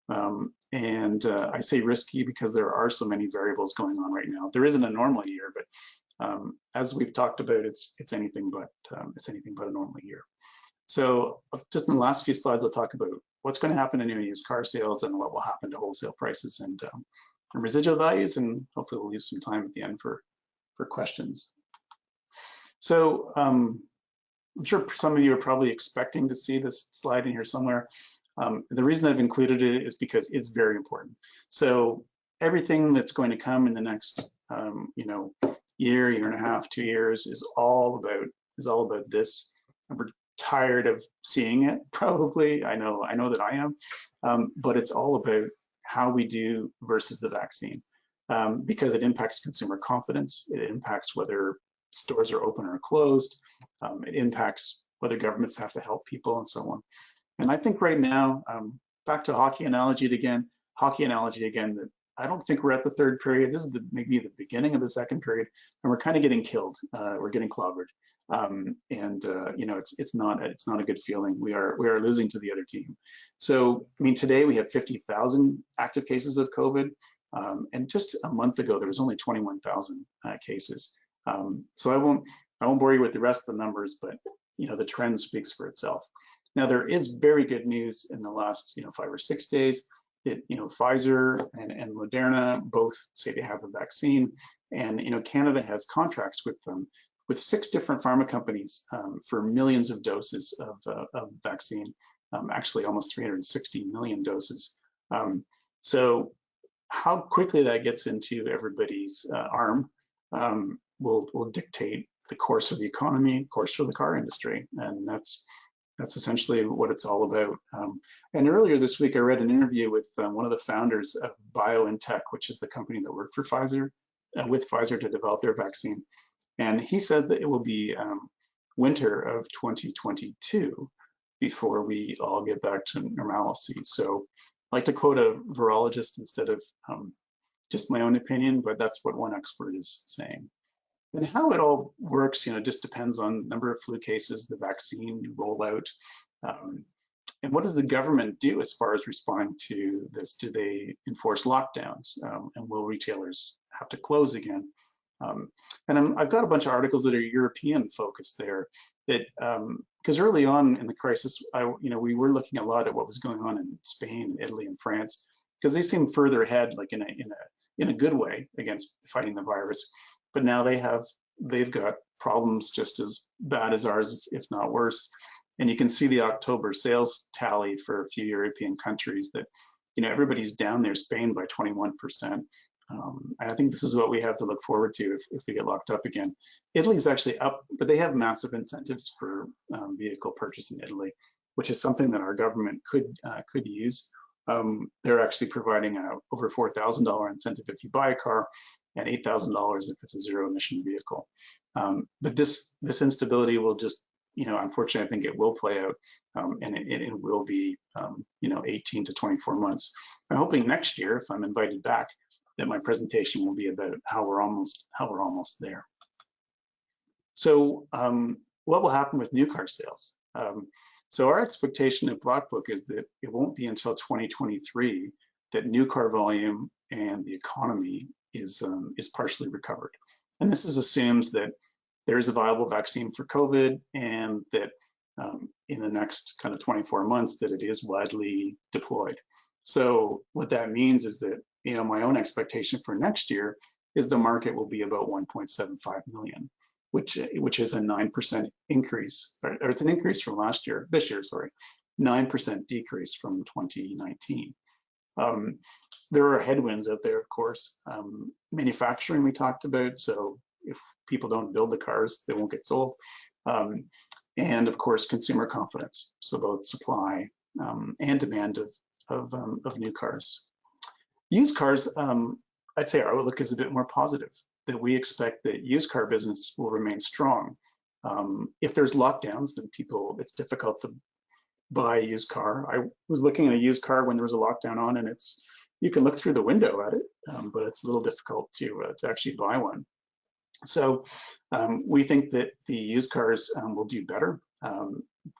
I say risky because there are so many variables going on right now. There isn't a normal year, but as we've talked about, it's anything but a normal year. So just in the last few slides, I'll talk about what's going to happen to new and used car sales and what will happen to wholesale prices and residual values, and hopefully we'll leave some time at the end for questions. So I'm sure some of you are probably expecting to see this slide in here somewhere. The reason I've included it is because it's very important. So everything that's going to come in the next year and a half, 2 years is all about this. And we're tired of seeing it, probably. I know that I am, but it's all about how we do versus the vaccine, because it impacts consumer confidence. It impacts whether stores are open or closed. It impacts whether governments have to help people and so on. And I think right now, back to hockey analogy again, that I don't think we're at the third period. This is maybe the beginning of the second period, and we're kind of getting killed. We're getting clobbered. It's not a good feeling. We are losing to the other team. So, I mean, today we have 50,000 active cases of COVID. And just a month ago, there was only 21,000 cases. So I won't bore you with the rest of the numbers, but the trend speaks for itself. Now there is very good news in the last 5 or 6 days that Pfizer and Moderna both say they have a vaccine, and Canada has contracts with them with 6 different pharma companies for millions of doses of vaccine, actually almost 360 million doses. So how quickly that gets into everybody's arm will dictate the course of the economy, course for the car industry, and that's essentially what it's all about. And earlier this week, I read an interview with one of the founders of BioNTech, which is the company that worked for Pfizer, with Pfizer to develop their vaccine, and he says that it will be winter of 2022 before we all get back to normalcy. So I like to quote a virologist instead of just my own opinion, but that's what one expert is saying. And how it all works, just depends on number of flu cases, the vaccine rollout, and what does the government do as far as responding to this? Do they enforce lockdowns, and will retailers have to close again? And I've got a bunch of articles that are European focused there, that because early on in the crisis, we were looking a lot at what was going on in Spain, Italy, and France, because they seem further ahead, like in a good way, against fighting the virus. But now they've got problems just as bad as ours, if not worse. And you can see the October sales tally for a few European countries that everybody's down there. Spain by 21%. And I think this is what we have to look forward to if we get locked up again. Italy's actually up, but they have massive incentives for vehicle purchase in Italy, which is something that our government could use. they're actually providing over $4,000 incentive if you buy a car, and $8,000 if it's a zero emission vehicle. But this instability will just, unfortunately, I think it will play out, and it will be, 18 to 24 months. I'm hoping next year, if I'm invited back, that my presentation will be about how we're almost there. So what will happen with new car sales? So our expectation at Black Book is that it won't be until 2023 that new car volume and the economy is partially recovered. And this assumes that there is a viable vaccine for COVID, and that in the next kind of 24 months that it is widely deployed. So what that means is that, my own expectation for next year is the market will be about 1.75 million, which is a 9% increase, or it's an increase from this year, 9% decrease from 2019. There are headwinds out there, of course. Manufacturing we talked about, so if people don't build the cars, they won't get sold. And of course, consumer confidence, so both supply and demand of new cars. Used cars, I'd say our outlook is a bit more positive, that we expect that used car business will remain strong. If there's lockdowns, then it's difficult to buy a used car. I was looking at a used car when there was a lockdown on, and you can look through the window at it, but it's a little difficult to actually buy one. So we think that the used cars will do better,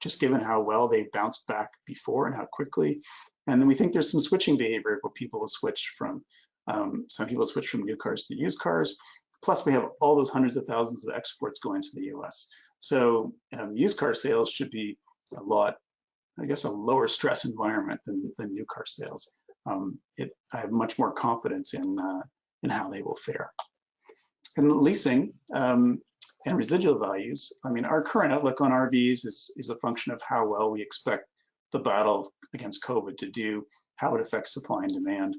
just given how well they bounced back before and how quickly. And then we think there's some switching behavior where people will switch from, some people switch from new cars to used cars. Plus we have all those hundreds of thousands of exports going to the US. So used car sales should be a lower stress environment than new car sales. I have much more confidence in how they will fare. And leasing and residual values, our current outlook on RVs is a function of how well we expect the battle against COVID to do, how it affects supply and demand.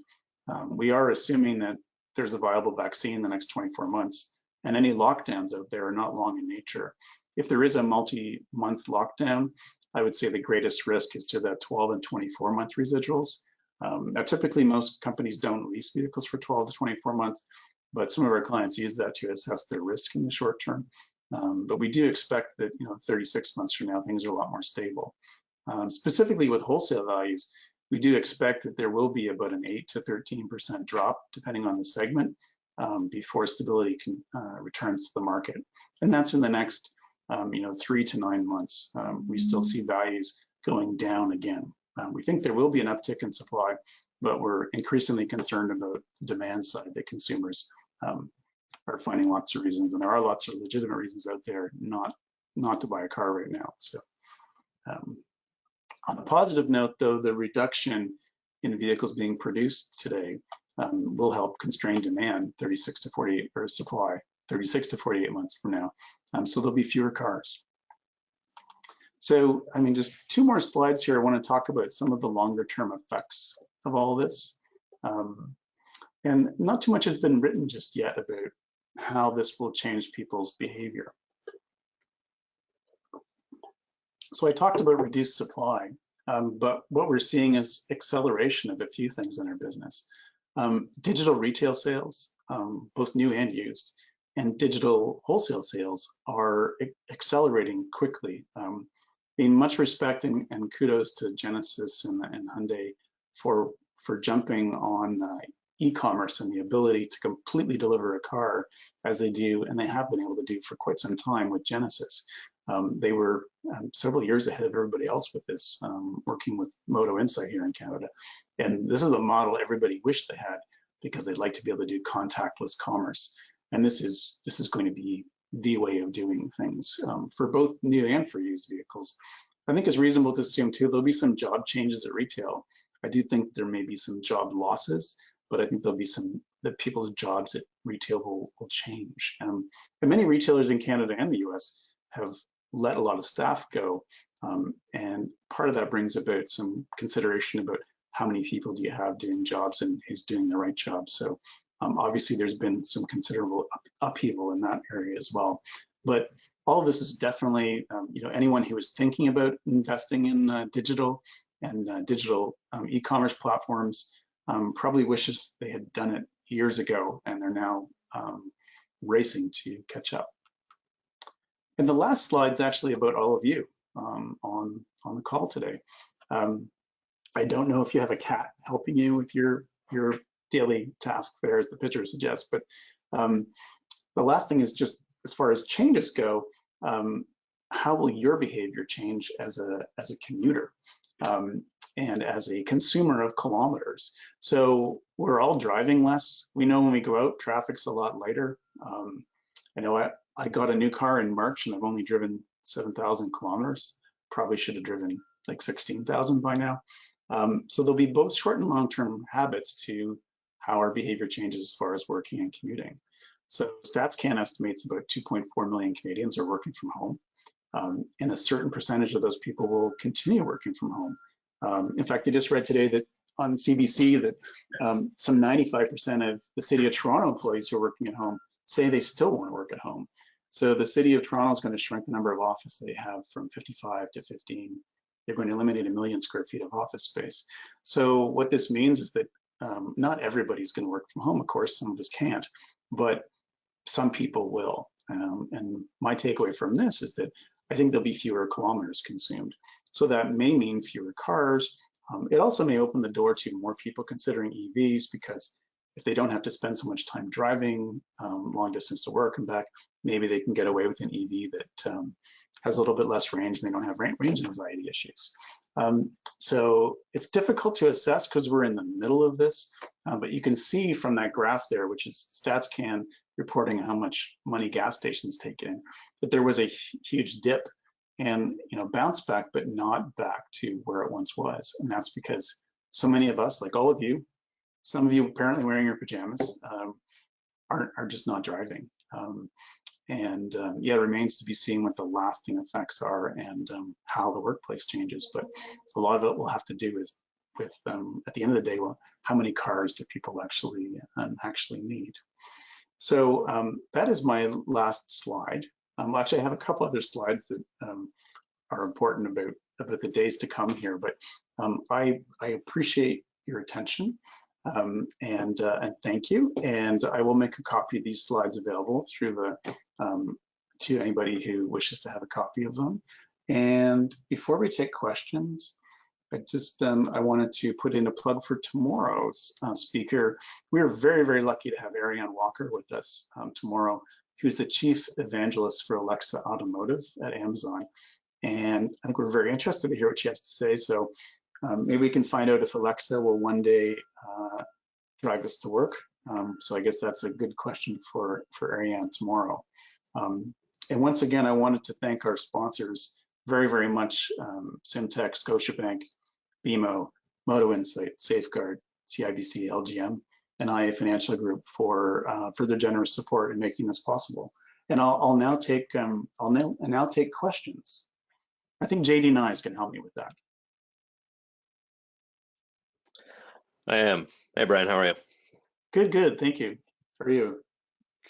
We are assuming that there's a viable vaccine in the next 24 months, and any lockdowns out there are not long in nature. If there is a multi-month lockdown, I would say the greatest risk is to that 12 and 24-month residuals. Now, typically, most companies don't lease vehicles for 12 to 24 months, but some of our clients use that to assess their risk in the short term. But we do expect that 36 months from now, things are a lot more stable. Specifically with wholesale values, we do expect that there will be about an 8 to 13% drop, depending on the segment, before stability returns to the market. And that's in the next 3 to 9 months. We still see values going down again. We think there will be an uptick in supply, but we're increasingly concerned about the demand side, that consumers are finding lots of reasons, and there are lots of legitimate reasons out there not to buy a car right now. So on a positive note, though, the reduction in vehicles being produced today will help constrain demand 36 to 48 months from now. So there'll be fewer cars. So, just 2 more slides here. I want to talk about some of the longer term effects of all this. And not too much has been written just yet about how this will change people's behavior. So I talked about reduced supply, but what we're seeing is acceleration of a few things in our business. Digital retail sales, both new and used, and digital wholesale sales are accelerating quickly. In much respect and kudos to Genesis and Hyundai for jumping on e-commerce and the ability to completely deliver a car as they do, and they have been able to do for quite some time with Genesis. They were several years ahead of everybody else with this, working with Moto Insight here in Canada. And this is a model everybody wished they had, because they'd like to be able to do contactless commerce. And this is going to be the way of doing things for both new and for used vehicles. I think it's reasonable to assume too, there'll be some job changes at retail. I do think there may be some job losses, but I think there'll be the people's jobs at retail will change. And many retailers in Canada and the US have let a lot of staff go. And part of that brings about some consideration about how many people do you have doing jobs and who's doing the right job. So obviously there's been some considerable upheaval in that area as well. But all of this is definitely, anyone who is thinking about investing in digital and digital e-commerce platforms probably wishes they had done it years ago, and they're now racing to catch up. And the last slide is actually about all of you on the call today. I don't know if you have a cat helping you with your daily tasks there, as the picture suggests, but the last thing is just as far as changes go, how will your behavior change as a commuter and as a consumer of kilometers? So we're all driving less. We know when we go out, traffic's a lot lighter. I know I got a new car in March and I've only driven 7,000 kilometers. Probably should have driven like 16,000 by now. So there'll be both short and long-term habits to how our behavior changes as far as working and commuting. So StatsCan estimates about 2.4 million Canadians are working from home, and a certain percentage of those people will continue working from home. In fact, I just read today that on CBC that some 95% of the City of Toronto employees who are working at home say they still want to work at home. So the City of Toronto is going to shrink the number of offices they have from 55 to 15. They're going to eliminate 1 million square feet of office space. So what this means is that not everybody's going to work from home. Of course, some of us can't, but some people will. And my takeaway from this is that I think there'll be fewer kilometers consumed. So that may mean fewer cars. It also may open the door to more people considering EVs, because if they don't have to spend so much time driving long distance to work and back, maybe they can get away with an EV that has a little bit less range and they don't have range anxiety issues. So it's difficult to assess because we're in the middle of this, but you can see from that graph there, which is StatsCan reporting how much money gas stations take in, that there was a huge dip and bounce back, but not back to where it once was. And that's because so many of us, like all of you, some of you apparently wearing your pajamas, are just not driving. Yeah, it remains to be seen what the lasting effects are and how the workplace changes. But a lot of it will have to do with at the end of the day, well, how many cars do people actually need? So that is my last slide. Actually, I have a couple other slides that are important about the days to come here. But I appreciate your attention. And thank you. And I will make a copy of these slides available through to anybody who wishes to have a copy of them. And before we take questions, I wanted to put in a plug for tomorrow's speaker. We are very, very lucky to have Ariane Walker with us tomorrow, who's the chief evangelist for Alexa Automotive at Amazon. And I think we're very interested to hear what she has to say. So maybe we can find out if Alexa will one day drive us to work. So I guess that's a good question for Ariane tomorrow. And once again, I wanted to thank our sponsors very, very much, Simtech, Scotiabank, BMO, Moto Insight, Safeguard, CIBC, LGM, and IA Financial Group for their generous support in making this possible. And I'll now take questions. I think JD Nyes can help me with that. I am. Hey, Brian, how are you? Good, good. Thank you. How are you?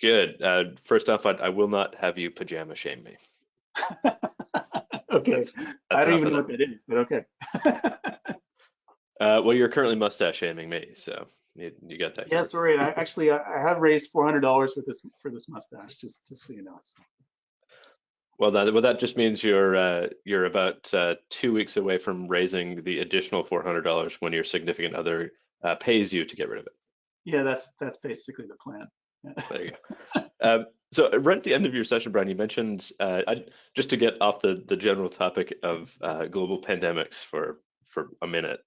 Good. First off, I will not have you pajama shame me. Okay. I don't even know what that is, but okay. Well, you're currently mustache shaming me, so you got that. Yeah, sorry. I have raised $400 for this mustache, just so you know. So. Well, that just means you're about 2 weeks away from raising the additional $400 when your significant other pays you to get rid of it. Yeah, that's basically the plan. There you go. So right at the end of your session, Brian, you mentioned just to get off the general topic of global pandemics for a minute.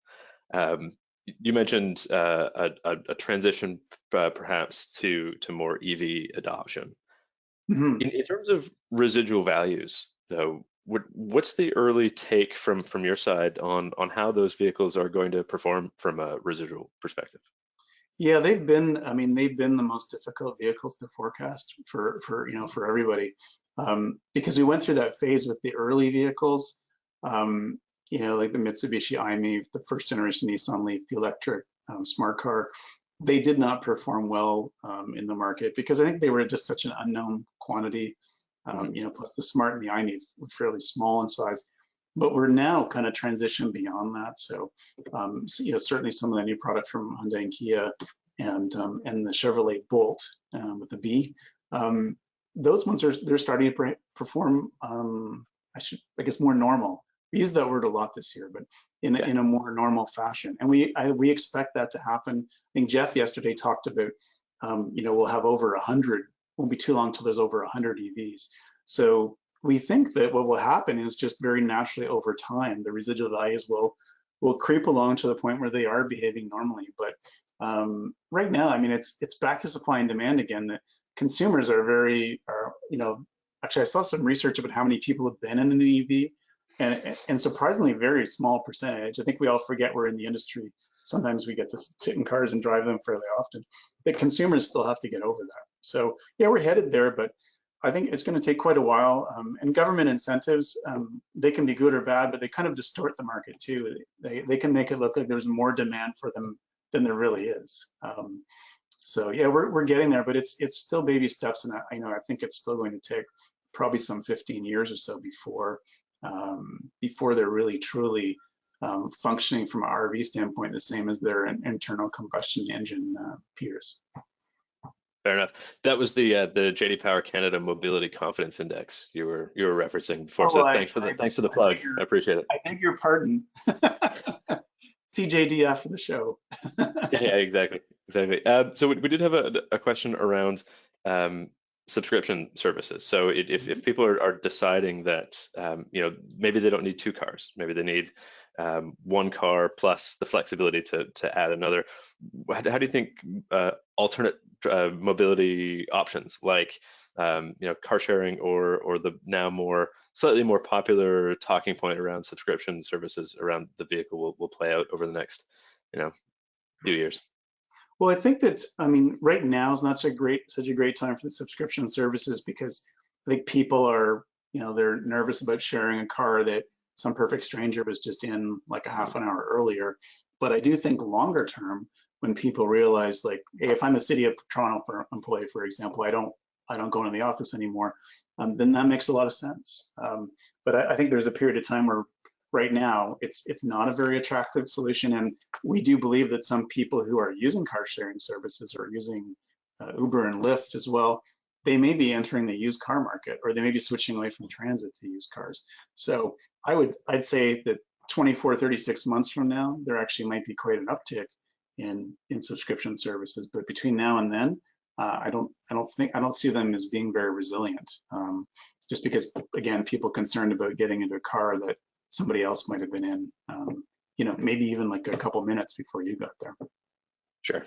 You mentioned a transition perhaps to more EV adoption. Mm-hmm. In terms of residual values, though, what's the early take from your side on how those vehicles are going to perform from a residual perspective? Yeah, they've been the most difficult vehicles to forecast for everybody, because we went through that phase with the early vehicles, like the Mitsubishi i-MiEV, the first generation Nissan Leaf, the electric smart car. They did not perform well in the market because I think they were just such an unknown quantity. Plus the smart and the i-MiEV were fairly small in size. but we're now kind of transitioned beyond that. So, certainly some of the new product from Hyundai and Kia and the Chevrolet Bolt with the B, those ones they're starting to perform. I guess more normal. We use that word a lot this year, but in a more normal fashion, and we expect that to happen. I think Jeff yesterday talked about, we'll have over 100. Won't be too long till there's over 100 EVs. So we think that what will happen is just very naturally over time, the residual values will creep along to the point where they are behaving normally. But right now, I mean, it's back to supply and demand again. That consumers actually, I saw some research about how many people have been in an EV, and surprisingly, very small percentage. I think we all forget we're in the industry. Sometimes we get to sit in cars and drive them fairly often. The consumers still have to get over that. So yeah, we're headed there, but I think it's going to take quite a while. And government incentives, they can be good or bad, but they kind of distort the market too. They can make it look like there's more demand for them than there really is. So yeah, we're getting there, but it's still baby steps, and I think it's still going to take probably some 15 years or so before they're really truly functioning from an RV standpoint the same as their internal combustion engine peers. Fair enough. That was the JD Power Canada Mobility Confidence Index you were referencing before. So thanks for the plug. I appreciate it. I beg your pardon. CJD after the show. Yeah, exactly. So we did have a question around subscription services. So if people are deciding that maybe they don't need two cars, maybe they need one car plus the flexibility to add another. How do you think alternate mobility options like car sharing or the now slightly more popular talking point around subscription services around the vehicle will play out over the next few years? Well, I think that, right now is not such a great time for the subscription services, because I think people are, they're nervous about sharing a car that some perfect stranger was just in like a half an hour earlier. But I do think longer term, when people realize, like, hey, if I'm a City of Toronto employee, for example, I don't go into the office anymore, then that makes a lot of sense. But I think there's a period of time where right now it's not a very attractive solution, and we do believe that some people who are using car sharing services or using Uber and Lyft as well, they may be entering the used car market, or they may be switching away from transit to used cars. So I'd say that 24, 36 months from now, there actually might be quite an uptick in subscription services. But between now and then, I don't see them as being very resilient. Just because, again, people concerned about getting into a car that somebody else might have been in, maybe even like a couple minutes before you got there. Sure.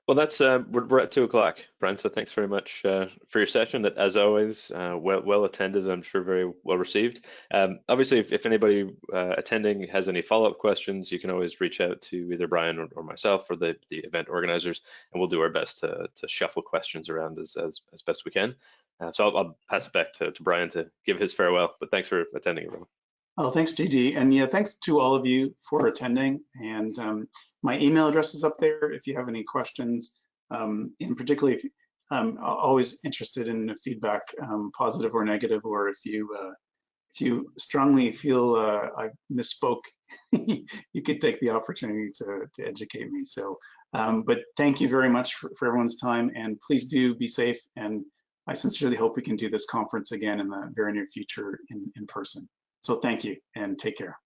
Well, that's we're at 2:00, Brian. So thanks very much for your session. That, as always, well attended. I'm sure very well received. Obviously, if anybody attending has any follow-up questions, you can always reach out to either Brian or myself or the event organizers, and we'll do our best to shuffle questions around as best we can. So I'll pass it back to Brian to give his farewell. But thanks for attending, everyone. Oh, thanks, JD. And yeah, thanks to all of you for attending. And my email address is up there if you have any questions. In particularly, if I'm always interested in feedback, positive or negative, or if you strongly feel I misspoke, you could take the opportunity to educate me. So, but thank you very much for everyone's time, and please do be safe. And I sincerely hope we can do this conference again in the very near future in person. So thank you and take care.